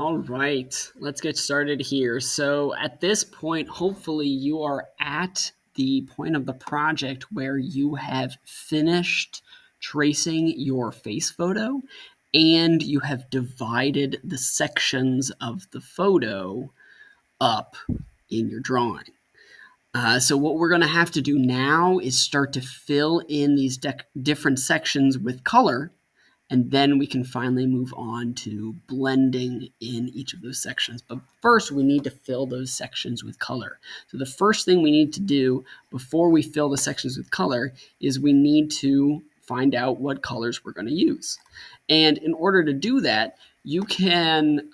All right, let's get started here. So at this point, hopefully you are at the point of the project where you have finished tracing your face photo and you have divided the sections of the photo up in your drawing. So what we're going to have to do now is start to fill in these different sections with color, and then we can finally move on to blending in each of those sections. But first, we need to fill those sections with color. So the first thing we need to do before we fill the sections with color is we need to find out what colors we're going to use. And in order to do that, you can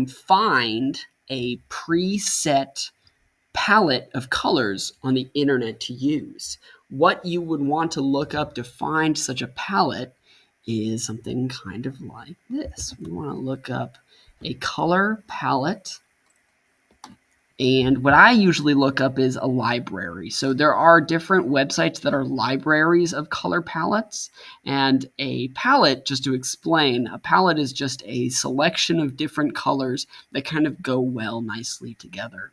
find a preset palette of colors on the internet to use. What you would want to look up to find such a palette is something kind of like this. We want to look up a color palette. And what I usually look up is a library. So there are different websites that are libraries of color palettes. And a palette, just to explain, a palette is just a selection of different colors that kind of go well nicely together.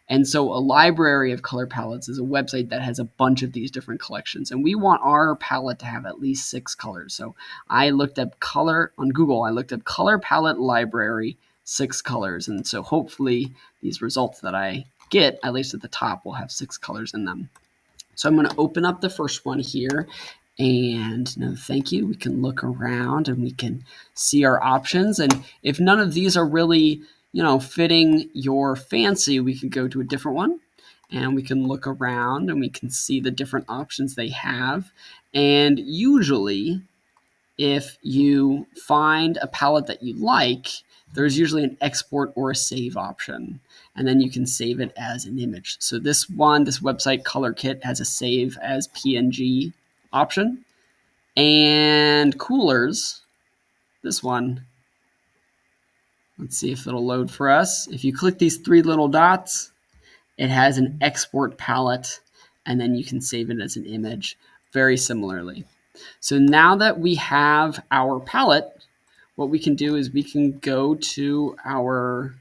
And so a library of color palettes is a website that has a bunch of these different collections. And we want our palette to have at least 6 colors. So I looked up color on Google. I looked up color palette library, 6 colors. And so hopefully these results that I get, at least at the top, will have 6 colors in them. So I'm going to open up the first one here. And no, thank you. We can look around and we can see our options. And if none of these are really fitting your fancy, we could go to a different one and we can look around and we can see the different options they have. And usually, if you find a palette that you like, there's usually an export or a save option, and then you can save it as an image. So this website ColorKit has a save as PNG option, and Coolers, this one, let's see if it'll load for us. If you click these 3 little dots, it has an export palette, and then you can save it as an image very similarly. So now that we have our palette, what we can do is we can go to our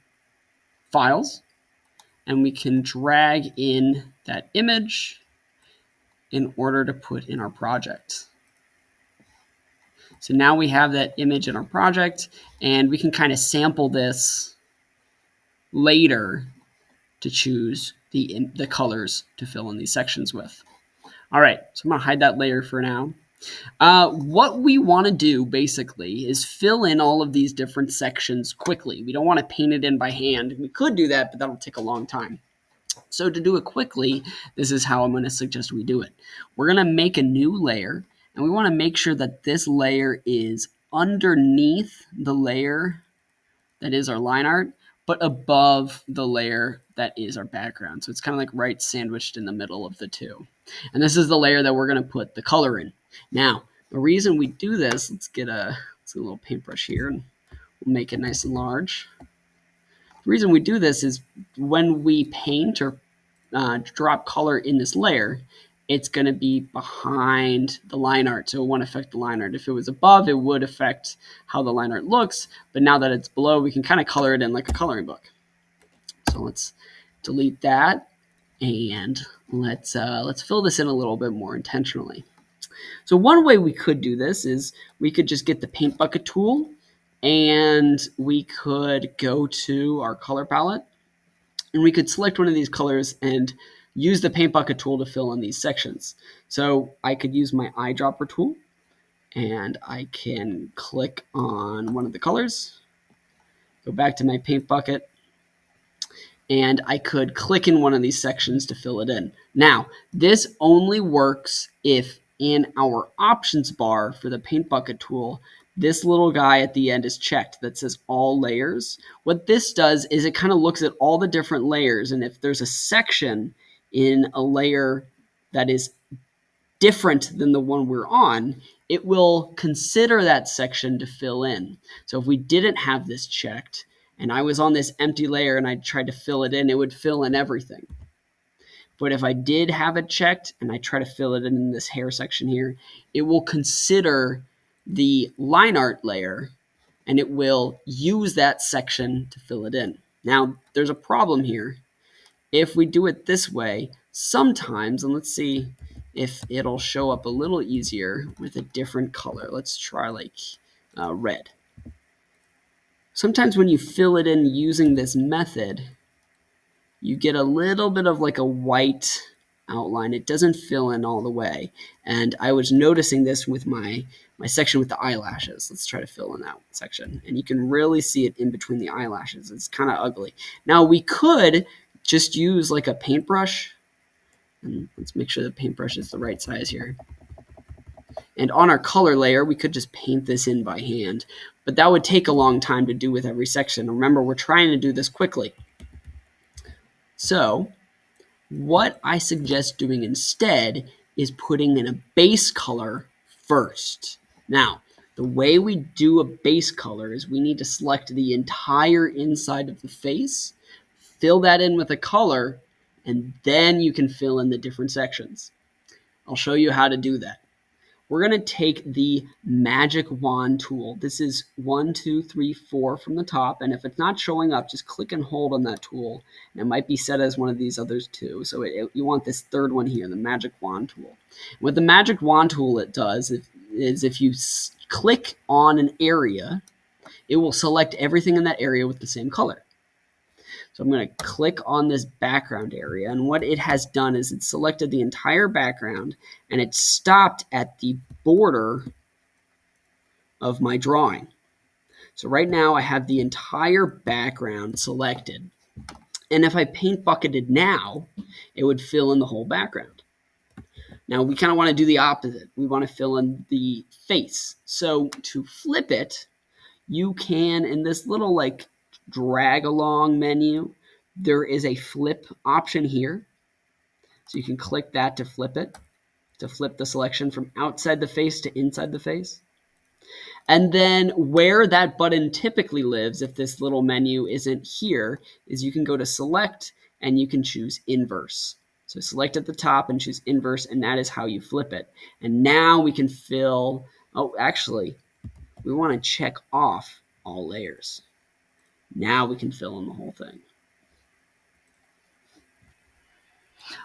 files, and we can drag in that image in order to put in our project. So now we have that image in our project, and we can kind of sample this later to choose the colors to fill in these sections with. All right, so I'm going to hide that layer for now. What we want to do basically is fill in all of these different sections quickly. We don't want to paint it in by hand. We could do that, but that'll take a long time. So to do it quickly, this is how I'm going to suggest we do it. We're going to make a new layer, and we want to make sure that this layer is underneath the layer that is our line art, but above the layer that is our background. So it's kind of like right sandwiched in the middle of the two. And this is the layer that we're going to put the color in. Now, the reason we do this, let's get a little paintbrush here, and we'll make it nice and large. The reason we do this is when we paint or drop color in this layer, it's going to be behind the line art, so it won't affect the line art. If it was above, it would affect how the line art looks, but now that it's below, we can kind of color it in like a coloring book. So let's delete that, and let's fill this in a little bit more intentionally. So one way we could do this is we could just get the paint bucket tool, and we could go to our color palette, and we could select one of these colors and use the paint bucket tool to fill in these sections. So I could use my eyedropper tool, and I can click on one of the colors, go back to my paint bucket, and I could click in one of these sections to fill it in. Now, this only works if in our options bar for the paint bucket tool, this little guy at the end is checked that says all layers. What this does is it kind of looks at all the different layers, and if there's a section in a layer that is different than the one we're on, it will consider that section to fill in. So if we didn't have this checked and I was on this empty layer and I tried to fill it in, it would fill in everything. But if I did have it checked and I try to fill it in this hair section here, it will consider the line art layer and it will use that section to fill it in. Now, there's a problem here. If we do it this way, sometimes, and let's see if it'll show up a little easier with a different color. Let's try like red. Sometimes when you fill it in using this method, you get a little bit of like a white outline. It doesn't fill in all the way. And I was noticing this with my section with the eyelashes. Let's try to fill in that section. And you can really see it in between the eyelashes. It's kind of ugly. Now we could just use like a paintbrush. And let's make sure the paintbrush is the right size here. And on our color layer, we could just paint this in by hand. But that would take a long time to do with every section. Remember, we're trying to do this quickly. So what I suggest doing instead is putting in a base color first. Now, the way we do a base color is we need to select the entire inside of the face, fill that in with a color, and then you can fill in the different sections. I'll show you how to do that. We're going to take the magic wand tool. This is 1, 2, 3, 4 from the top. And if it's not showing up, just click and hold on that tool. And it might be set as one of these others too. So you want this third one here, the magic wand tool. What the magic wand tool it does is if you click on an area, it will select everything in that area with the same color. So I'm going to click on this background area, and what it has done is it selected the entire background, and it stopped at the border of my drawing. So right now I have the entire background selected, and if I paint bucketed now, it would fill in the whole background. Now we kind of want to do the opposite. We want to fill in the face. So to flip it, you can, in this little like drag along menu, there is a flip option here. So you can click that to flip it, to flip the selection from outside the face to inside the face. And then where that button typically lives, if this little menu isn't here, is you can go to select and you can choose inverse. So select at the top and choose inverse, and that is how you flip it. And now we can fill, oh, actually, we want to check off all layers. Now we can fill in the whole thing.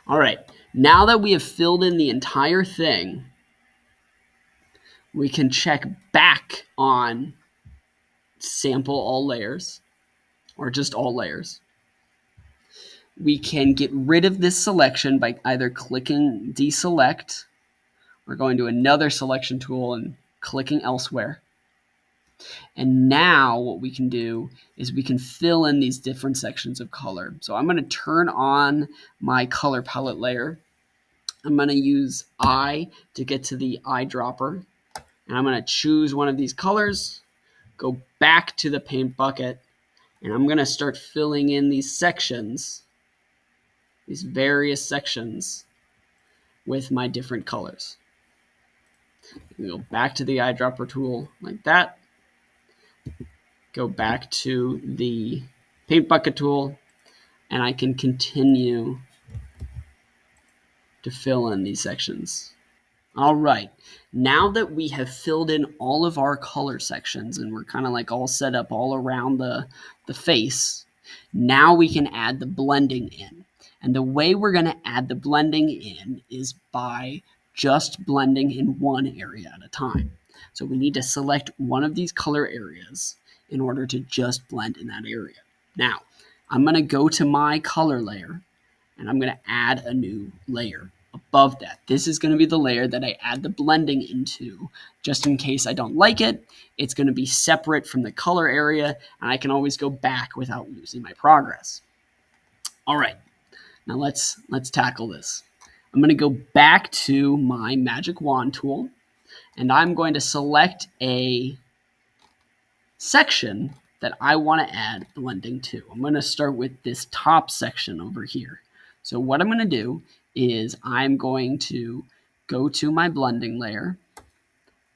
All right, now that we have filled in the entire thing, we can check back on sample all layers, or just all layers. We can get rid of this selection by either clicking deselect or going to another selection tool and clicking elsewhere. And now what we can do is we can fill in these different sections of color. So I'm going to turn on my color palette layer. I'm going to use eye to get to the eyedropper. And I'm going to choose one of these colors, go back to the paint bucket, and I'm going to start filling in these sections, these various sections, with my different colors. Go back to the eyedropper tool like that. Go back to the paint bucket tool, and I can continue to fill in these sections. All right, now that we have filled in all of our color sections and we're kind of like all set up all around the face, now we can add the blending in. And the way we're going to add the blending in is by just blending in one area at a time. So we need to select one of these color areas in order to just blend in that area. Now, I'm going to go to my color layer, and I'm going to add a new layer above that. This is going to be the layer that I add the blending into. Just in case I don't like it, it's going to be separate from the color area, and I can always go back without losing my progress. All right, now let's tackle this. I'm going to go back to my magic wand tool, and I'm going to select a section that I want to add blending to. I'm going to start with this top section over here. So what I'm going to do is I'm going to go to my blending layer.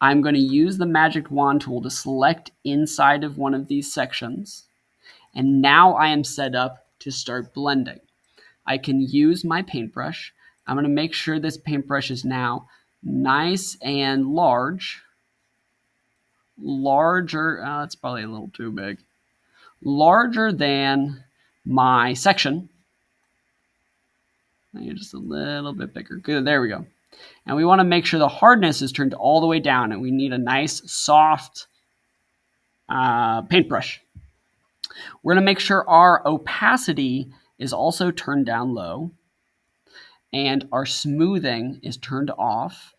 I'm going to use the magic wand tool to select inside of one of these sections. And now I am set up to start blending. I can use my paintbrush. I'm going to make sure this paintbrush is now nice and large. larger, that's probably a little too big, larger than my section. Just a little bit bigger. Good, there we go. And we want to make sure the hardness is turned all the way down, and we need a nice soft paintbrush. We're going to make sure our opacity is also turned down low, and our smoothing is turned off,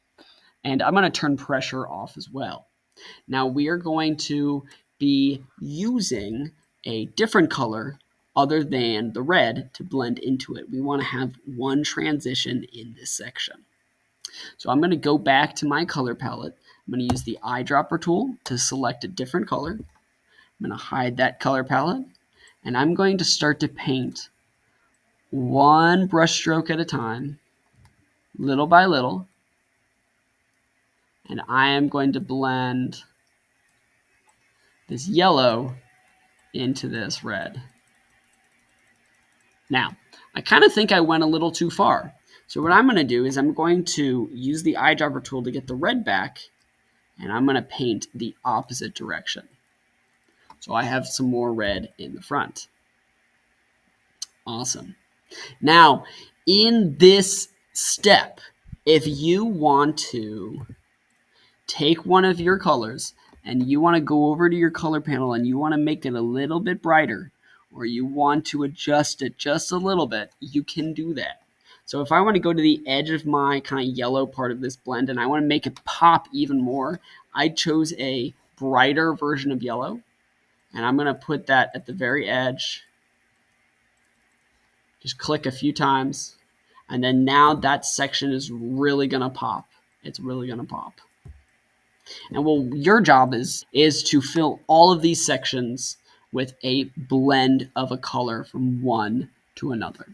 and I'm going to turn pressure off as well. Now we are going to be using a different color other than the red to blend into it. We want to have one transition in this section. So I'm going to go back to my color palette. I'm going to use the eyedropper tool to select a different color. I'm going to hide that color palette, and I'm going to start to paint one brush stroke at a time, little by little, and I am going to blend this yellow into this red. Now, I kind of think I went a little too far. So what I'm going to do is I'm going to use the eyedropper tool to get the red back, and I'm going to paint the opposite direction. So I have some more red in the front. Awesome. Now, in this step, if you want to take one of your colors and you want to go over to your color panel and you want to make it a little bit brighter, or you want to adjust it just a little bit, you can do that. So if I want to go to the edge of my kind of yellow part of this blend and I want to make it pop even more, I chose a brighter version of yellow, and I'm going to put that at the very edge. Just click a few times, and then now that section is really going to pop. It's really going to pop. And well, your job is to fill all of these sections with a blend of a color from one to another.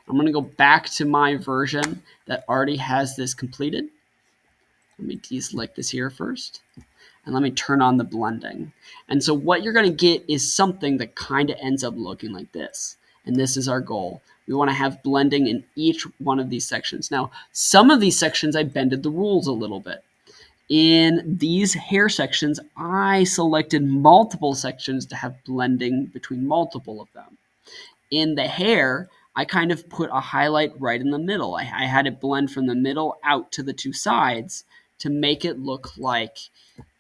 I'm going to go back to my version that already has this completed. Let me deselect this here first. And let me turn on the blending. And so what you're going to get is something that kind of ends up looking like this. And this is our goal. We want to have blending in each one of these sections. Now, some of these sections I bended the rules a little bit. In these hair sections, I selected multiple sections to have blending between multiple of them. In the hair, I kind of put a highlight right in the middle. I had it blend from the middle out to the two sides to make it look like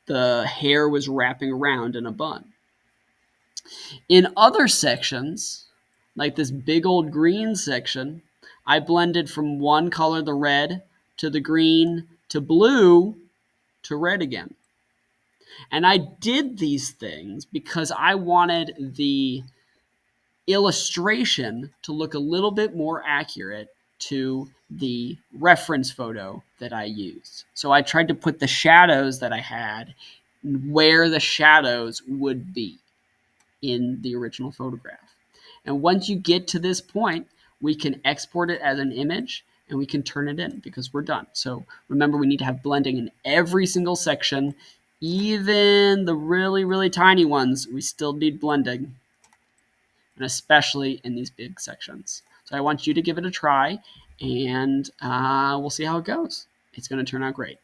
the hair was wrapping around in a bun. In other sections, like this big old green section, I blended from one color, the red, to the green, to blue, to red again. And I did these things because I wanted the illustration to look a little bit more accurate to the reference photo that I used. So I tried to put the shadows that I had where the shadows would be in the original photograph. And once you get to this point, we can export it as an image and we can turn it in because we're done. So remember, we need to have blending in every single section, even the really, really tiny ones. We still need blending, and especially in these big sections. So I want you to give it a try, and we'll see how it goes. It's going to turn out great.